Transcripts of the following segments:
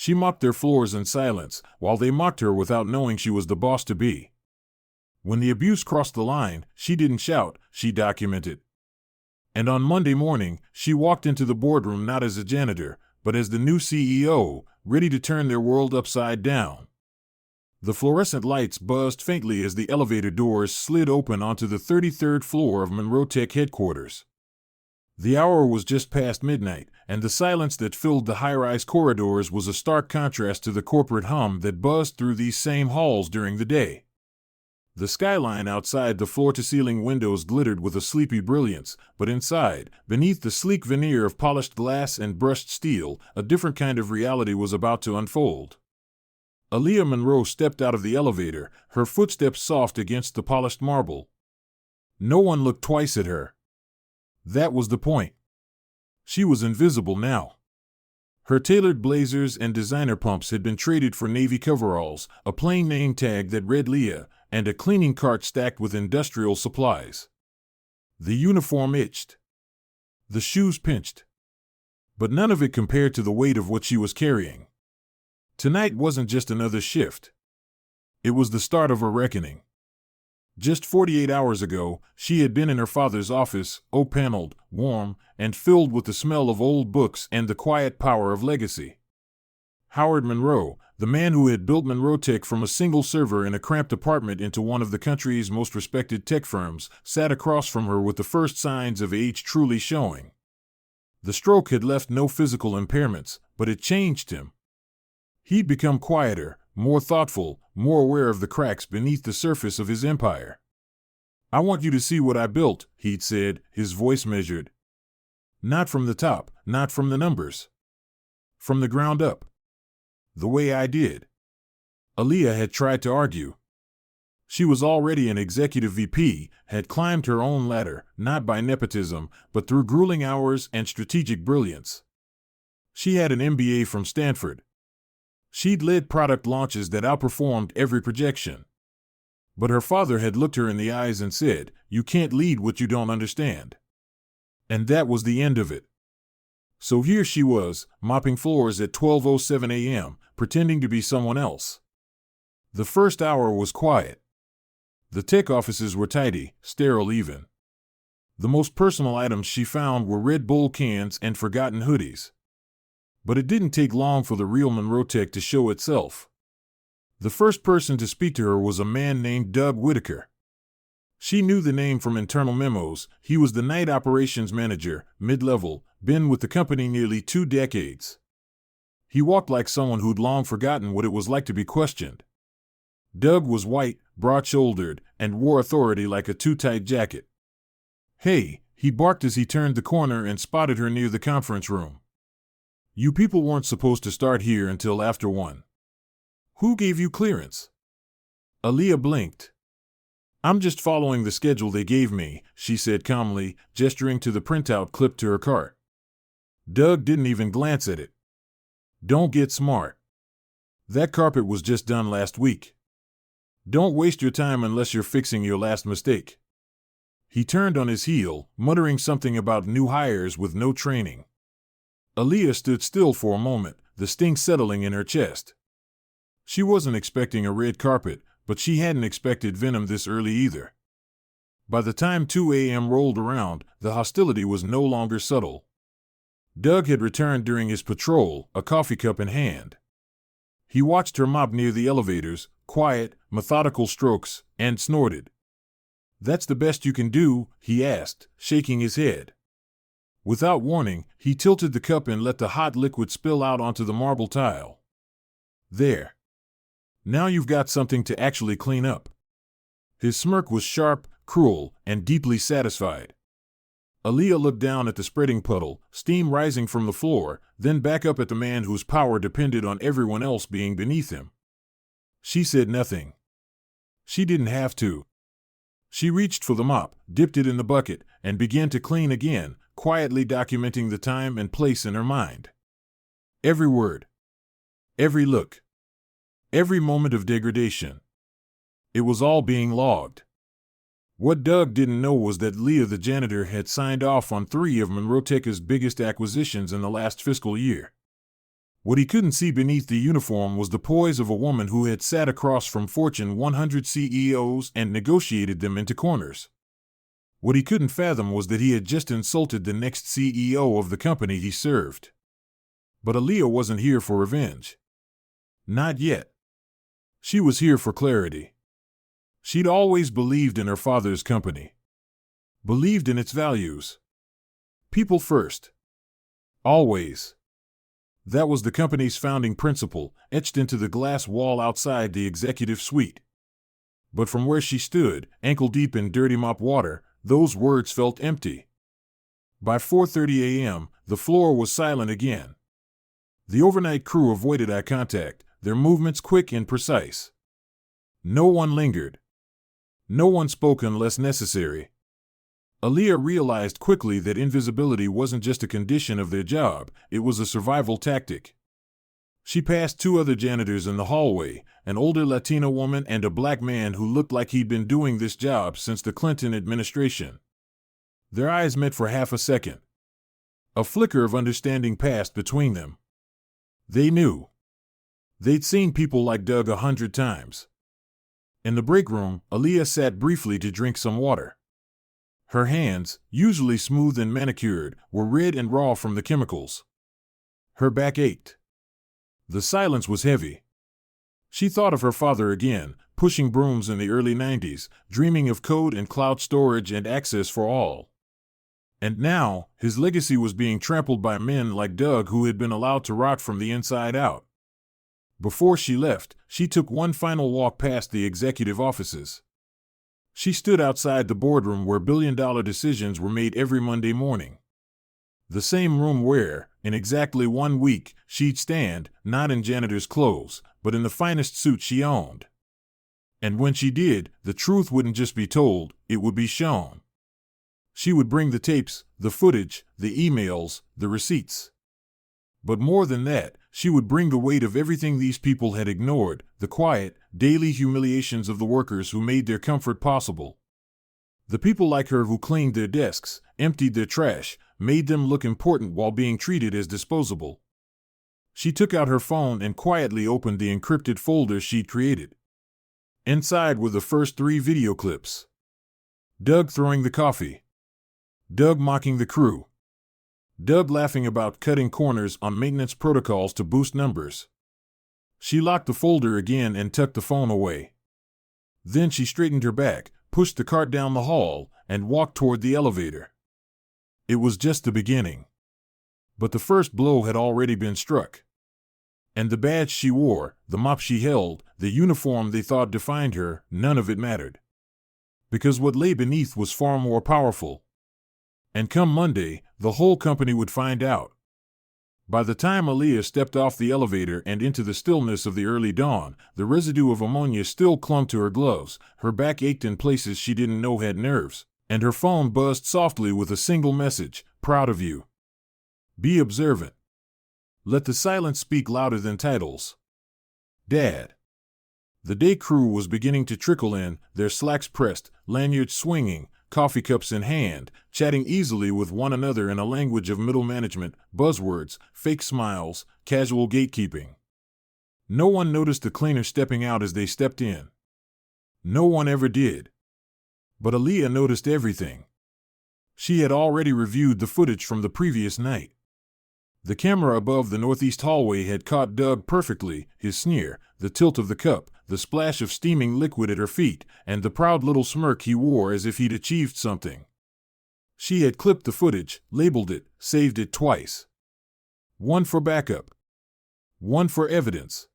She mopped their floors in silence, while they mocked her without knowing she was the boss-to-be. When the abuse crossed the line, she didn't shout, she documented. And on Monday morning, she walked into the boardroom not as a janitor, but as the new CEO, ready to turn their world upside down. The fluorescent lights buzzed faintly as the elevator doors slid open onto the 33rd floor of Monroe Tech headquarters. The hour was just past midnight, and the silence that filled the high-rise corridors was a stark contrast to the corporate hum that buzzed through these same halls during the day. The skyline outside the floor-to-ceiling windows glittered with a sleepy brilliance, but inside, beneath the sleek veneer of polished glass and brushed steel, a different kind of reality was about to unfold. Aaliyah Monroe stepped out of the elevator, her footsteps soft against the polished marble. No one looked twice at her. That was the point. She was invisible now. Her tailored blazers and designer pumps had been traded for navy coveralls, a plain name tag that read Leah, and a cleaning cart stacked with industrial supplies. The uniform itched. The shoes pinched. But none of it compared to the weight of what she was carrying. Tonight wasn't just another shift. It was the start of a reckoning. Just 48 hours ago, she had been in her father's office, oak-paneled, warm, and filled with the smell of old books and the quiet power of legacy. Howard Monroe, the man who had built Monroe Tech from a single server in a cramped apartment into one of the country's most respected tech firms, sat across from her with the first signs of age truly showing. The stroke had left no physical impairments, but it changed him. He'd become quieter, more thoughtful, more aware of the cracks beneath the surface of his empire. "I want you to see what I built," he'd said, his voice measured. "Not from the top, not from the numbers. From the ground up. The way I did." Aaliyah had tried to argue. She was already an executive VP, had climbed her own ladder, not by nepotism, but through grueling hours and strategic brilliance. She had an MBA from Stanford. She'd led product launches that outperformed every projection. But her father had looked her in the eyes and said, "You can't lead what you don't understand." And that was the end of it. So here she was, mopping floors at 12:07 a.m., pretending to be someone else. The first hour was quiet. The tech offices were tidy, sterile even. The most personal items she found were Red Bull cans and forgotten hoodies. But it didn't take long for the real Monroe Tech to show itself. The first person to speak to her was a man named Doug Whitaker. She knew the name from internal memos. He was the night operations manager, mid-level, been with the company nearly 2 decades. He walked like someone who'd long forgotten what it was like to be questioned. Doug was white, broad-shouldered, and wore authority like a too-tight jacket. "Hey," he barked as he turned the corner and spotted her near the conference room. "You people weren't supposed to start here until after 1. Who gave you clearance?" Aaliyah blinked. "I'm just following the schedule they gave me," she said calmly, gesturing to the printout clipped to her cart. Doug didn't even glance at it. "Don't get smart. That carpet was just done last week. Don't waste your time unless you're fixing your last mistake." He turned on his heel, muttering something about new hires with no training. Aaliyah stood still for a moment, the sting settling in her chest. She wasn't expecting a red carpet, but she hadn't expected venom this early either. By the time 2 a.m. rolled around, the hostility was no longer subtle. Doug had returned during his patrol, a coffee cup in hand. He watched her mop near the elevators, quiet, methodical strokes, and snorted. "That's the best you can do?" he asked, shaking his head. Without warning, he tilted the cup and let the hot liquid spill out onto the marble tile. "There. Now you've got something to actually clean up." His smirk was sharp, cruel, and deeply satisfied. Aaliyah looked down at the spreading puddle, steam rising from the floor, then back up at the man whose power depended on everyone else being beneath him. She said nothing. She didn't have to. She reached for the mop, dipped it in the bucket, and began to clean again, quietly documenting the time and place in her mind. Every word. Every look. Every moment of degradation. It was all being logged. What Doug didn't know was that Leah the janitor had signed off on 3 of Monroe Tech's biggest acquisitions in the last fiscal year. What he couldn't see beneath the uniform was the poise of a woman who had sat across from Fortune 100 CEOs and negotiated them into corners. What he couldn't fathom was that he had just insulted the next CEO of the company he served. But Aaliyah wasn't here for revenge. Not yet. She was here for clarity. She'd always believed in her father's company. Believed in its values. People first. Always. That was the company's founding principle, etched into the glass wall outside the executive suite. But from where she stood, ankle-deep in dirty mop water, those words felt empty. By 4:30 a.m., the floor was silent again. The overnight crew avoided eye contact, their movements quick and precise. No one lingered. No one spoke unless necessary. Aaliyah realized quickly that invisibility wasn't just a condition of their job, it was a survival tactic. She passed two other janitors in the hallway, an older Latina woman and a black man who looked like he'd been doing this job since the Clinton administration. Their eyes met for half a second. A flicker of understanding passed between them. They knew. They'd seen people like Doug 100 times. In the break room, Aaliyah sat briefly to drink some water. Her hands, usually smooth and manicured, were red and raw from the chemicals. Her back ached. The silence was heavy. She thought of her father again, pushing brooms in the early 90s, dreaming of code and cloud storage and access for all. And now, his legacy was being trampled by men like Doug who had been allowed to rot from the inside out. Before she left, she took one final walk past the executive offices. She stood outside the boardroom where billion-dollar decisions were made every Monday morning. The same room where, in exactly 1 week, she'd stand, not in janitor's clothes, but in the finest suit she owned. And when she did, the truth wouldn't just be told, it would be shown. She would bring the tapes, the footage, the emails, the receipts. But more than that, she would bring the weight of everything these people had ignored, the quiet, daily humiliations of the workers who made their comfort possible. The people like her who cleaned their desks, emptied their trash, made them look important while being treated as disposable. She took out her phone and quietly opened the encrypted folder she'd created. Inside were the first 3 video clips. Doug throwing the coffee. Doug mocking the crew. Doug laughing about cutting corners on maintenance protocols to boost numbers. She locked the folder again and tucked the phone away. Then she straightened her back, pushed the cart down the hall, and walked toward the elevator. It was just the beginning. But the first blow had already been struck. And the badge she wore, the mop she held, the uniform they thought defined her, none of it mattered. Because what lay beneath was far more powerful. And come Monday, the whole company would find out. By the time Aaliyah stepped off the elevator and into the stillness of the early dawn, the residue of ammonia still clung to her gloves, her back ached in places she didn't know had nerves, and her phone buzzed softly with a single message, "Proud of you. Be observant. Let the silence speak louder than titles. Dad." The day crew was beginning to trickle in, their slacks pressed, lanyards swinging, coffee cups in hand, chatting easily with one another in a language of middle management, buzzwords, fake smiles, casual gatekeeping. No one noticed the cleaner stepping out as they stepped in. No one ever did. But Aaliyah noticed everything. She had already reviewed the footage from the previous night. The camera above the northeast hallway had caught Doug perfectly, his sneer, the tilt of the cup, the splash of steaming liquid at her feet, and the proud little smirk he wore as if he'd achieved something. She had clipped the footage, labeled it, saved it twice. One for backup. One for evidence.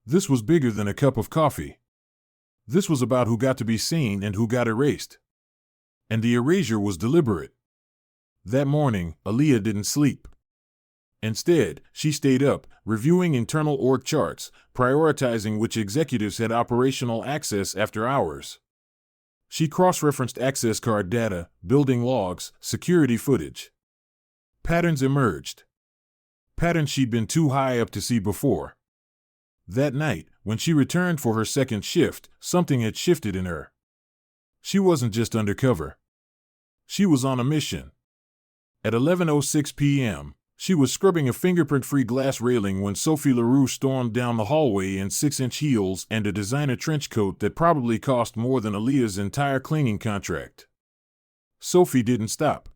This was bigger than a cup of coffee. This was about who got to be seen and who got erased. And the erasure was deliberate. That morning, Aaliyah didn't sleep. Instead, she stayed up, reviewing internal org charts, prioritizing which executives had operational access after hours. She cross-referenced access card data, building logs, security footage. Patterns emerged. Patterns she'd been too high up to see before. That night, when she returned for her second shift, something had shifted in her. She wasn't just undercover. She was on a mission. At 11:06 p.m., She was scrubbing a fingerprint-free glass railing when Sophie LaRue stormed down the hallway in 6-inch heels and a designer trench coat that probably cost more than Aaliyah's entire cleaning contract. Sophie didn't stop.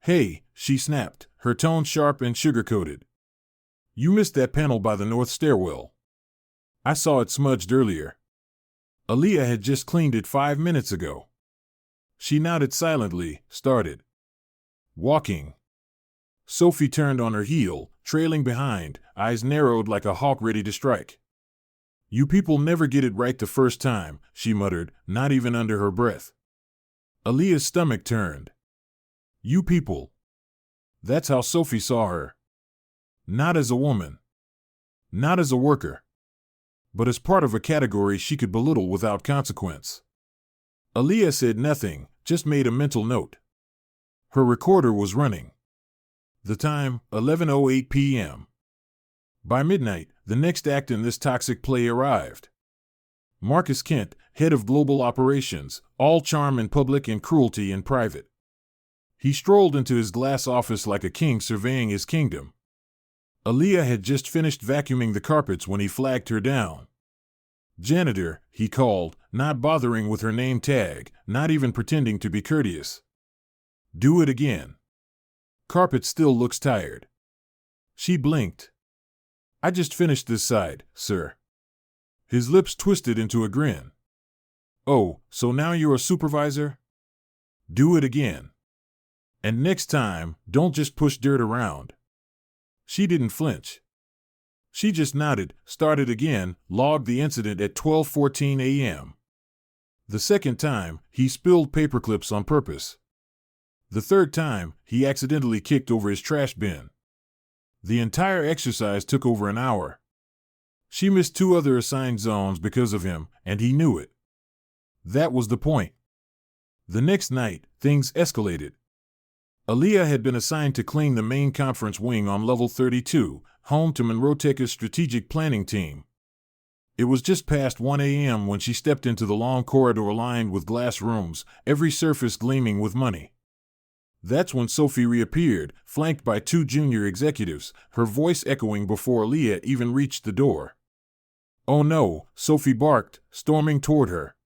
"Hey," she snapped, her tone sharp and sugar-coated. "You missed that panel by the north stairwell. I saw it smudged earlier. Aaliyah had just cleaned it 5 minutes ago." She nodded silently, started walking. Sophie turned on her heel, trailing behind, eyes narrowed like a hawk ready to strike. "You people never get it right the first time," she muttered, not even under her breath. Aaliyah's stomach turned. "You people." That's how Sophie saw her. Not as a woman. Not as a worker. But as part of a category she could belittle without consequence. Aaliyah said nothing, just made a mental note. Her recorder was running. The time, 11:08 p.m. By midnight, the next act in this toxic play arrived. Marcus Kent, head of global operations, all charm in public and cruelty in private. He strolled into his glass office like a king surveying his kingdom. Aaliyah had just finished vacuuming the carpets when he flagged her down. "Janitor," he called, not bothering with her name tag, not even pretending to be courteous. "Do it again. Carpet still looks tired." She blinked. "I just finished this side, sir." His lips twisted into a grin. "Oh, so now you're a supervisor? Do it again. And next time, don't just push dirt around." She didn't flinch. She just nodded, started again, logged the incident at 12:14 a.m. The second time, he spilled paperclips on purpose. The third time, he accidentally kicked over his trash bin. The entire exercise took over an hour. She missed 2 other assigned zones because of him, and he knew it. That was the point. The next night, things escalated. Aaliyah had been assigned to clean the main conference wing on level 32, home to Monroe's strategic planning team. It was just past 1 a.m. when she stepped into the long corridor lined with glass rooms, every surface gleaming with money. That's when Sophie reappeared, flanked by 2 junior executives, her voice echoing before Aaliyah even reached the door. "Oh no," Sophie barked, storming toward her.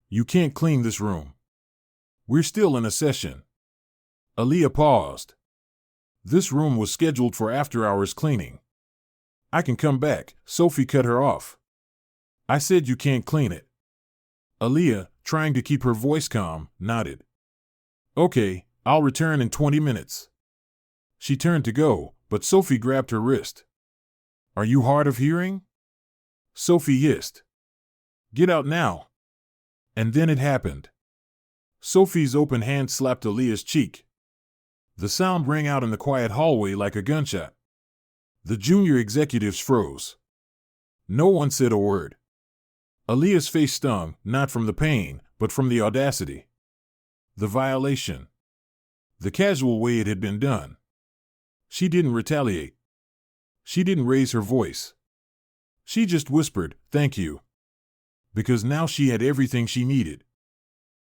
"You can't clean this room. We're still in a session." Aaliyah paused. This room was scheduled for after-hours cleaning. "I can come back," Sophie cut her off. "I said you can't clean it." Aaliyah, trying to keep her voice calm, nodded. "Okay, I'll return in 20 minutes. She turned to go, but Sophie grabbed her wrist. "Are you hard of hearing?" Sophie hissed. "Get out now." And then it happened. Sophie's open hand slapped Aaliyah's cheek. The sound rang out in the quiet hallway like a gunshot. The junior executives froze. No one said a word. Aaliyah's face stung, not from the pain, but from the audacity. The violation. The casual way it had been done. She didn't retaliate. She didn't raise her voice. She just whispered, "Thank you." Because now she had everything she needed.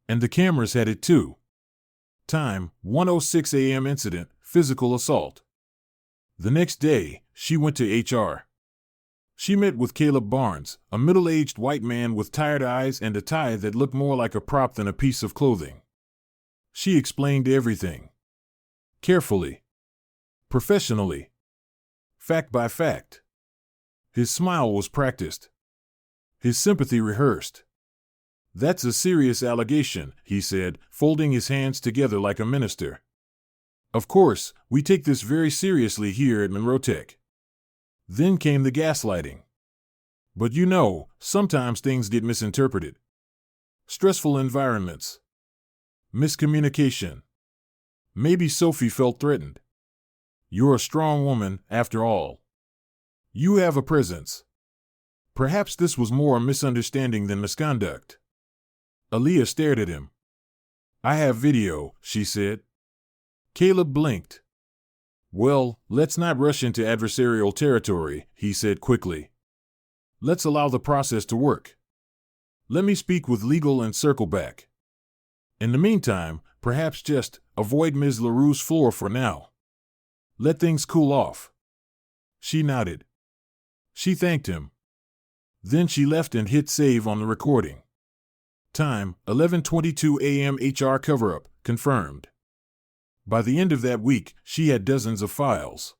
And the cameras had it too. Time, 1:06 a.m. incident, physical assault. The next day, she went to HR. She met with Caleb Barnes, a middle-aged white man with tired eyes and a tie that looked more like a prop than a piece of clothing. She explained everything. Carefully. Professionally. Fact by fact. His smile was practiced. His sympathy rehearsed. "That's a serious allegation," he said, folding his hands together like a minister. "Of course, we take this very seriously here at Monroe Tech." Then came the gaslighting. "But you know, sometimes things get misinterpreted. Stressful environments. Miscommunication. Maybe Sophie felt threatened. You're a strong woman, after all. You have a presence. Perhaps this was more a misunderstanding than misconduct." Aaliyah stared at him. "I have video," she said. Caleb blinked. "Well, let's not rush into adversarial territory," he said quickly. "Let's allow the process to work. Let me speak with legal and circle back. In the meantime, perhaps just avoid Ms. LaRue's floor for now." Let things cool off. She nodded. She thanked him. Then she left and hit save on the recording. Time, 11:22 a.m. HR cover-up, confirmed. By the end of that week, she had dozens of files.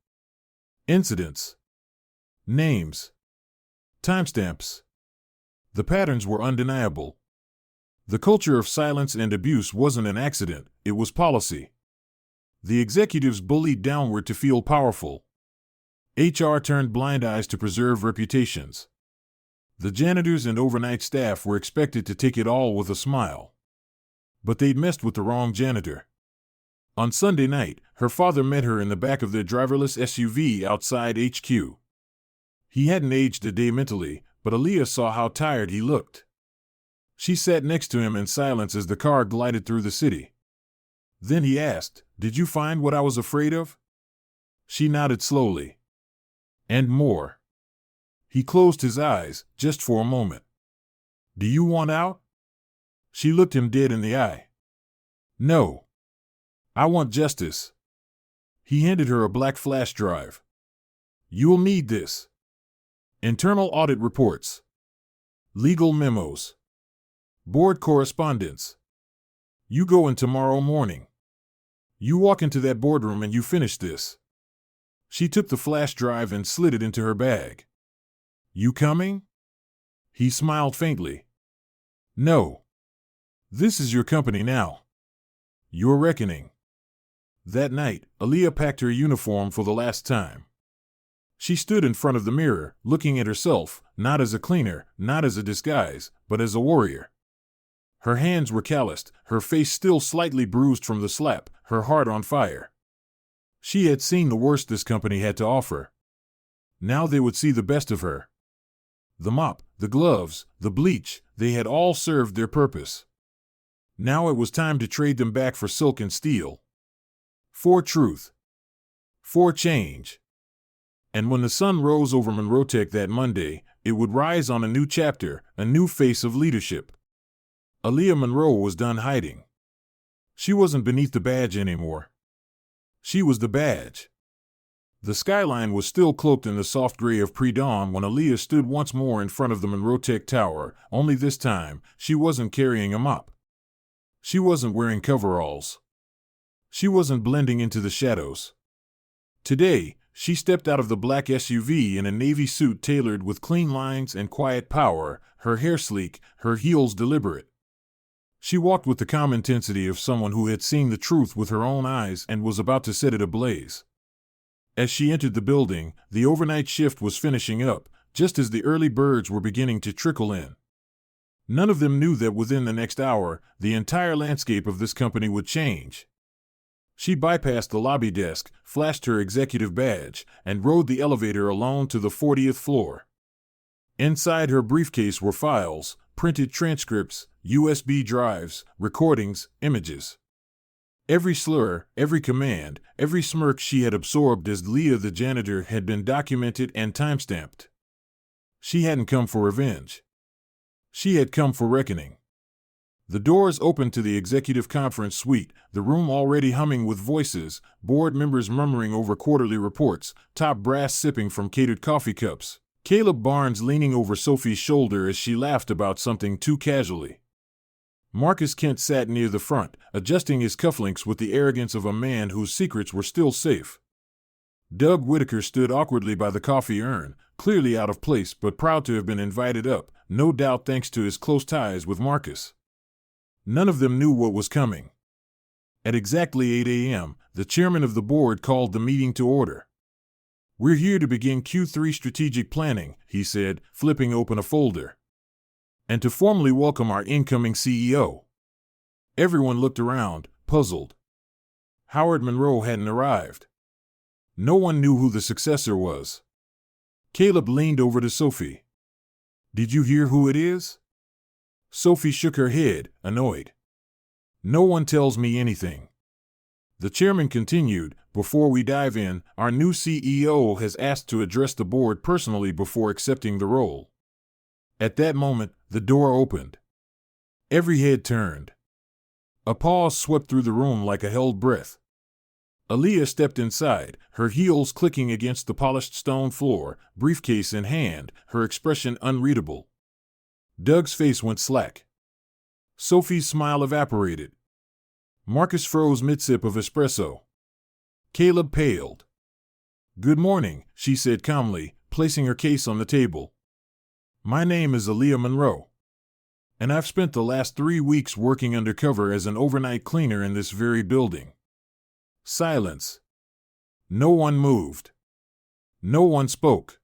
Incidents. Names. Timestamps. The patterns were undeniable. The culture of silence and abuse wasn't an accident, it was policy. The executives bullied downward to feel powerful. HR turned blind eyes to preserve reputations. The janitors and overnight staff were expected to take it all with a smile. But they'd messed with the wrong janitor. On Sunday night, her father met her in the back of their driverless SUV outside HQ. He hadn't aged a day mentally, but Aaliyah saw how tired he looked. She sat next to him in silence as the car glided through the city. Then he asked, "Did you find what I was afraid of?" She nodded slowly. "And more." He closed his eyes, just for a moment. "Do you want out?" She looked him dead in the eye. "No. I want justice." He handed her a black flash drive. "You'll need this. Internal audit reports. Legal memos. Board correspondence. You go in tomorrow morning. You walk into that boardroom and you finish this." She took the flash drive and slid it into her bag. "You coming?" He smiled faintly. "No. This is your company now. Your reckoning." That night, Aaliyah packed her uniform for the last time. She stood in front of the mirror, looking at herself, not as a cleaner, not as a disguise, but as a warrior. Her hands were calloused, her face still slightly bruised from the slap, her heart on fire. She had seen the worst this company had to offer. Now they would see the best of her. The mop, the gloves, the bleach, they had all served their purpose. Now it was time to trade them back for silk and steel. For truth. For change. And when the sun rose over Monroe Tech that Monday, it would rise on a new chapter, a new face of leadership. Aaliyah Monroe was done hiding. She wasn't beneath the badge anymore. She was the badge. The skyline was still cloaked in the soft gray of pre-dawn when Aaliyah stood once more in front of the Monroe Tech Tower, only this time, she wasn't carrying a mop. She wasn't wearing coveralls. She wasn't blending into the shadows. Today, she stepped out of the black SUV in a navy suit tailored with clean lines and quiet power, her hair sleek, her heels deliberate. She walked with the calm intensity of someone who had seen the truth with her own eyes and was about to set it ablaze. As she entered the building, the overnight shift was finishing up, just as the early birds were beginning to trickle in. None of them knew that within the next hour, the entire landscape of this company would change. She bypassed the lobby desk, flashed her executive badge, and rode the elevator alone to the 40th floor. Inside her briefcase were files, printed transcripts, USB drives, recordings, images. Every slur, every command, every smirk she had absorbed as Leah the janitor had been documented and timestamped. She hadn't come for revenge. She had come for reckoning. The doors opened to the executive conference suite, the room already humming with voices, board members murmuring over quarterly reports, top brass sipping from catered coffee cups, Caleb Barnes leaning over Sophie's shoulder as she laughed about something too casually. Marcus Kent sat near the front, adjusting his cufflinks with the arrogance of a man whose secrets were still safe. Doug Whitaker stood awkwardly by the coffee urn, clearly out of place but proud to have been invited up, no doubt thanks to his close ties with Marcus. None of them knew what was coming. At exactly 8 a.m., the chairman of the board called the meeting to order. "We're here to begin Q3 strategic planning," he said, flipping open a folder. "And to formally welcome our incoming CEO." Everyone looked around, puzzled. Howard Monroe hadn't arrived. No one knew who the successor was. Caleb leaned over to Sophie. "Did you hear who it is?" Sophie shook her head, annoyed. "No one tells me anything." The chairman continued, "Before we dive in, our new CEO has asked to address the board personally before accepting the role." At that moment, the door opened. Every head turned. A pause swept through the room like a held breath. Aaliyah stepped inside, her heels clicking against the polished stone floor, briefcase in hand, her expression unreadable. Doug's face went slack. Sophie's smile evaporated. Marcus froze mid-sip of espresso. Caleb paled. "Good morning," she said calmly, placing her case on the table. "My name is Aaliyah Monroe. And I've spent the last 3 weeks working undercover as an overnight cleaner in this very building." Silence. No one moved. No one spoke.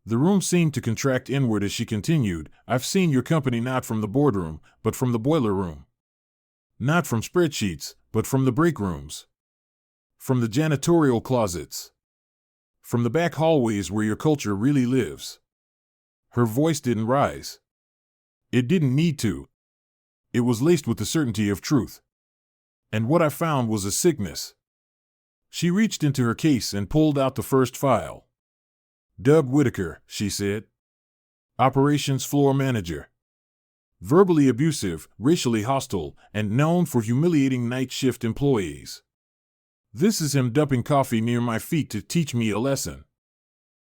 The room seemed to contract inward as she continued, "I've seen your company not from the boardroom, but from the boiler room. Not from spreadsheets, but from the break rooms. From the janitorial closets. From the back hallways where your culture really lives." Her voice didn't rise. It didn't need to. It was laced with the certainty of truth. And what I found was a sickness. She reached into her case and pulled out the first file. "Doug Whitaker," she said. "Operations floor manager. Verbally abusive, racially hostile, and known for humiliating night shift employees. This is him dumping coffee near my feet to teach me a lesson."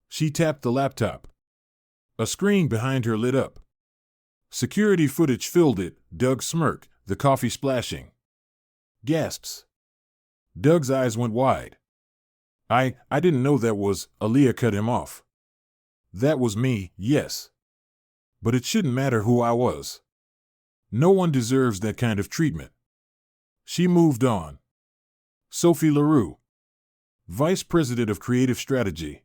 She tapped the laptop. A screen behind her lit up. Security footage filled it, Doug's smirk, the coffee splashing. Gasps. Doug's eyes went wide. I didn't know that was," Aaliyah cut him off. "That was me, yes. But it shouldn't matter who I was. No one deserves that kind of treatment." She moved on. Sophie LaRue, Vice President of Creative Strategy,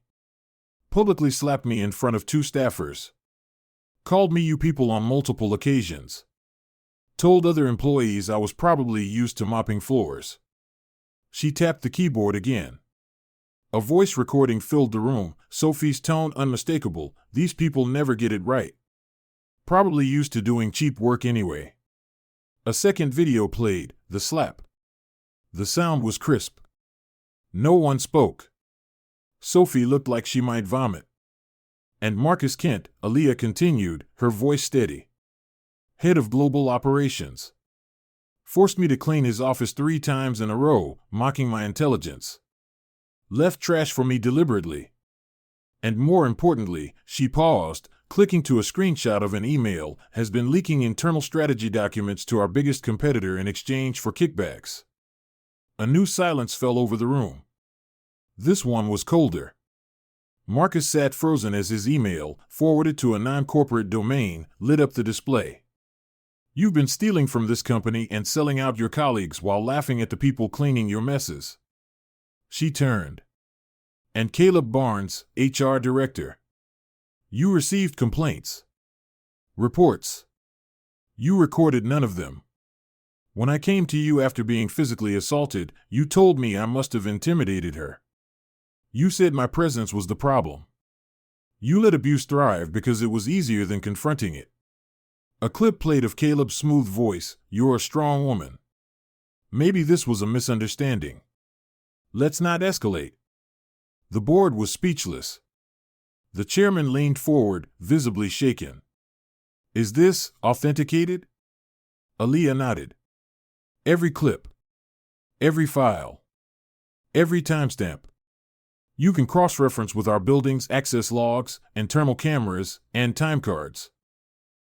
publicly slapped me in front of 2 staffers. Called me "you people" on multiple occasions. Told other employees I was probably used to mopping floors. She tapped the keyboard again. A voice recording filled the room, Sophie's tone unmistakable. "These people never get it right. Probably used to doing cheap work anyway." A second video played, the slap. The sound was crisp. No one spoke. Sophie looked like she might vomit. "And Marcus Kent," Aaliyah continued, her voice steady. "Head of Global Operations. Forced me to clean his office 3 times in a row, mocking my intelligence. Left trash for me deliberately. And more importantly," she paused, clicking to a screenshot of an email, "has been leaking internal strategy documents to our biggest competitor in exchange for kickbacks." A new silence fell over the room. This one was colder. Marcus sat frozen as his email, forwarded to a non-corporate domain, lit up the display. "You've been stealing from this company and selling out your colleagues while laughing at the people cleaning your messes." She turned. "And Caleb Barnes, HR Director. You received complaints. Reports. You recorded none of them. When I came to you after being physically assaulted, you told me I must have intimidated her. You said my presence was the problem. You let abuse thrive because it was easier than confronting it." A clip played of Caleb's smooth voice, "You're a strong woman. Maybe this was a misunderstanding. Let's not escalate." The board was speechless. The chairman leaned forward, visibly shaken. "Is this authenticated?" Aaliyah nodded. "Every clip. Every file. Every timestamp. You can cross-reference with our building's access logs, internal cameras, and time cards."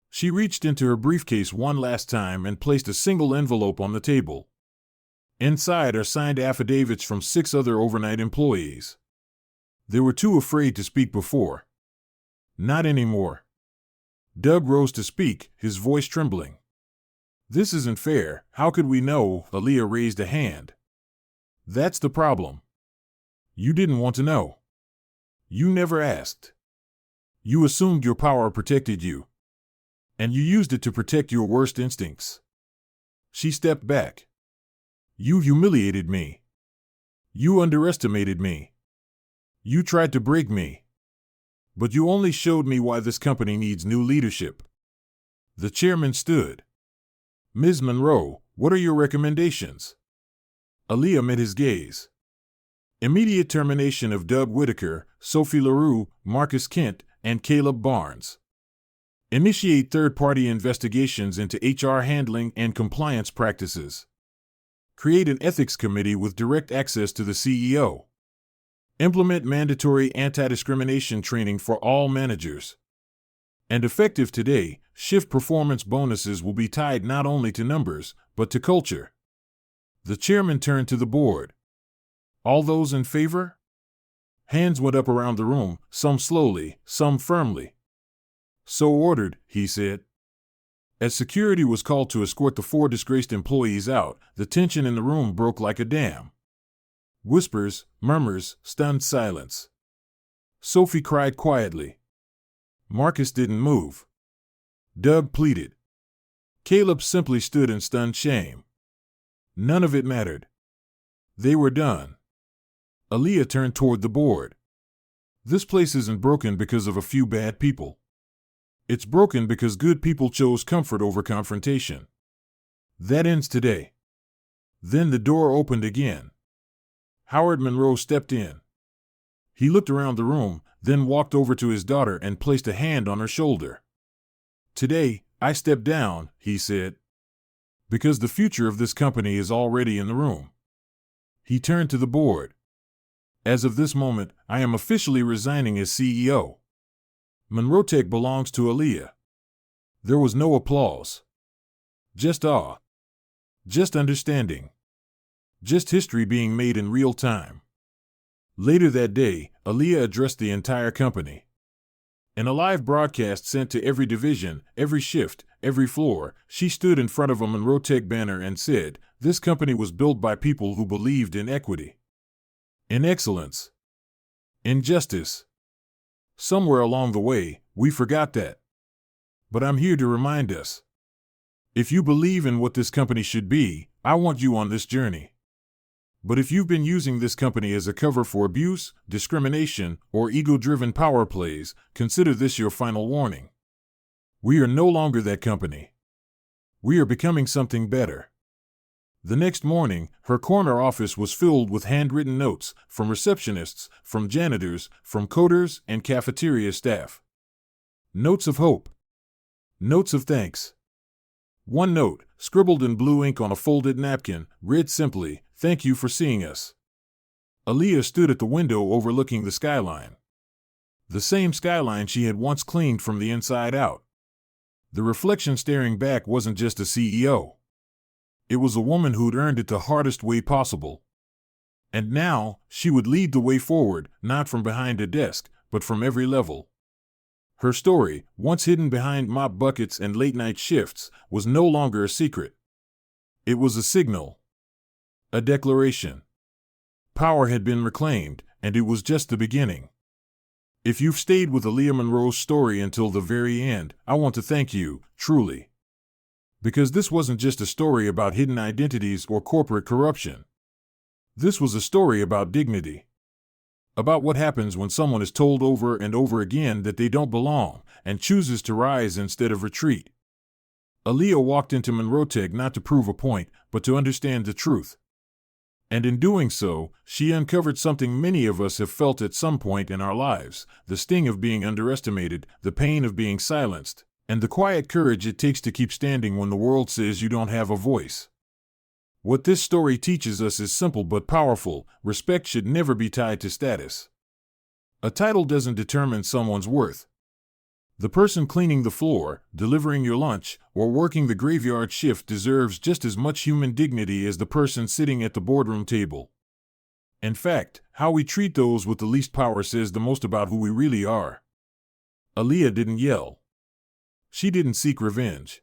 She reached into her briefcase one last time and placed a single envelope on the table. Inside are signed affidavits from 6 other overnight employees. They were too afraid to speak before. Not anymore. Doug rose to speak, his voice trembling. "This isn't fair. How could we know?" Aaliyah raised a hand. "That's the problem. You didn't want to know. You never asked. You assumed your power protected you. And you used it to protect your worst instincts." She stepped back. "You humiliated me. You underestimated me. You tried to break me. But you only showed me why this company needs new leadership." The chairman stood. "Ms. Monroe, what are your recommendations?" Aaliyah met his gaze. "Immediate termination of Doug Whitaker, Sophie LaRue, Marcus Kent, and Caleb Barnes. Initiate third-party investigations into HR handling and compliance practices. Create an ethics committee with direct access to the CEO. Implement mandatory anti-discrimination training for all managers. And effective today, shift performance bonuses will be tied not only to numbers, but to culture. The chairman turned to the board. All those in favor? Hands went up around the room, some slowly, some firmly. So ordered, he said. As security was called to escort the 4 disgraced employees out, the tension in the room broke like a dam. Whispers, murmurs, stunned silence. Sophie cried quietly. Marcus didn't move. Doug pleaded. Caleb simply stood in stunned shame. None of it mattered. They were done. Aaliyah turned toward the board. This place isn't broken because of a few bad people. It's broken because good people chose comfort over confrontation. That ends today. Then the door opened again. Howard Monroe stepped in. He looked around the room, then walked over to his daughter and placed a hand on her shoulder. Today, I step down, he said, because the future of this company is already in the room. He turned to the board. As of this moment, I am officially resigning as CEO. Monroe Tech belongs to Aaliyah. There was no applause. Just awe. Just understanding. Just history being made in real time. Later that day, Aaliyah addressed the entire company. In a live broadcast sent to every division, every shift, every floor, she stood in front of a Monroe Tech banner and said, "This company was built by people who believed in equity, in excellence, in justice. Somewhere along the way, we forgot that. But I'm here to remind us. If you believe in what this company should be, I want you on this journey. But if you've been using this company as a cover for abuse, discrimination, or ego-driven power plays, consider this your final warning. We are no longer that company. We are becoming something better." The next morning, her corner office was filled with handwritten notes from receptionists, from janitors, from coders, and cafeteria staff. Notes of hope. Notes of thanks. One note, scribbled in blue ink on a folded napkin, read simply, "Thank you for seeing us." Aaliyah stood at the window overlooking the skyline. The same skyline she had once cleaned from the inside out. The reflection staring back wasn't just a CEO. It was a woman who'd earned it the hardest way possible. And now, she would lead the way forward, not from behind a desk, but from every level. Her story, once hidden behind mop buckets and late-night shifts, was no longer a secret. It was a signal. A declaration. Power had been reclaimed, and it was just the beginning. If you've stayed with Aaliyah Monroe's story until the very end, I want to thank you, truly. Because this wasn't just a story about hidden identities or corporate corruption. This was a story about dignity. About what happens when someone is told over and over again that they don't belong, and chooses to rise instead of retreat. Aaliyah walked into Monroe Tech not to prove a point, but to understand the truth. And in doing so, she uncovered something many of us have felt at some point in our lives: the sting of being underestimated, the pain of being silenced, and the quiet courage it takes to keep standing when the world says you don't have a voice. What this story teaches us is simple but powerful: respect should never be tied to status. A title doesn't determine someone's worth. The person cleaning the floor, delivering your lunch, or working the graveyard shift deserves just as much human dignity as the person sitting at the boardroom table. In fact, how we treat those with the least power says the most about who we really are. Aaliyah didn't yell. She didn't seek revenge.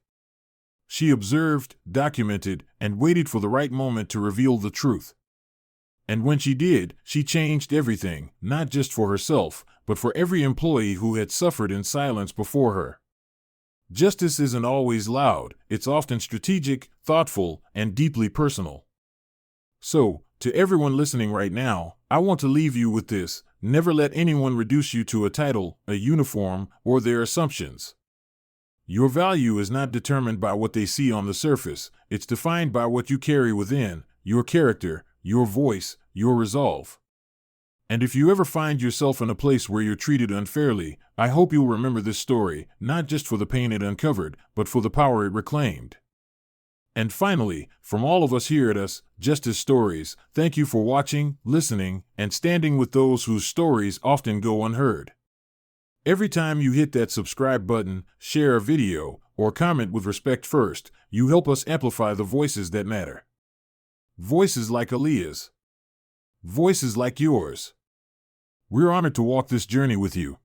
She observed, documented, and waited for the right moment to reveal the truth. And when she did, she changed everything, not just for herself, but for every employee who had suffered in silence before her. Justice isn't always loud, it's often strategic, thoughtful, and deeply personal. So, to everyone listening right now, I want to leave you with this: never let anyone reduce you to a title, a uniform, or their assumptions. Your value is not determined by what they see on the surface, it's defined by what you carry within, your character, your voice, your resolve. And if you ever find yourself in a place where you're treated unfairly, I hope you'll remember this story, not just for the pain it uncovered, but for the power it reclaimed. And finally, from all of us here at Us Justice Stories, thank you for watching, listening, and standing with those whose stories often go unheard. Every time you hit that subscribe button, share a video, or comment with respect first, you help us amplify the voices that matter. Voices like Aaliyah's. Voices like yours. We're honored to walk this journey with you.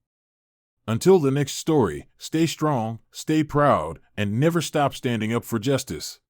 Until the next story, stay strong, stay proud, and never stop standing up for justice.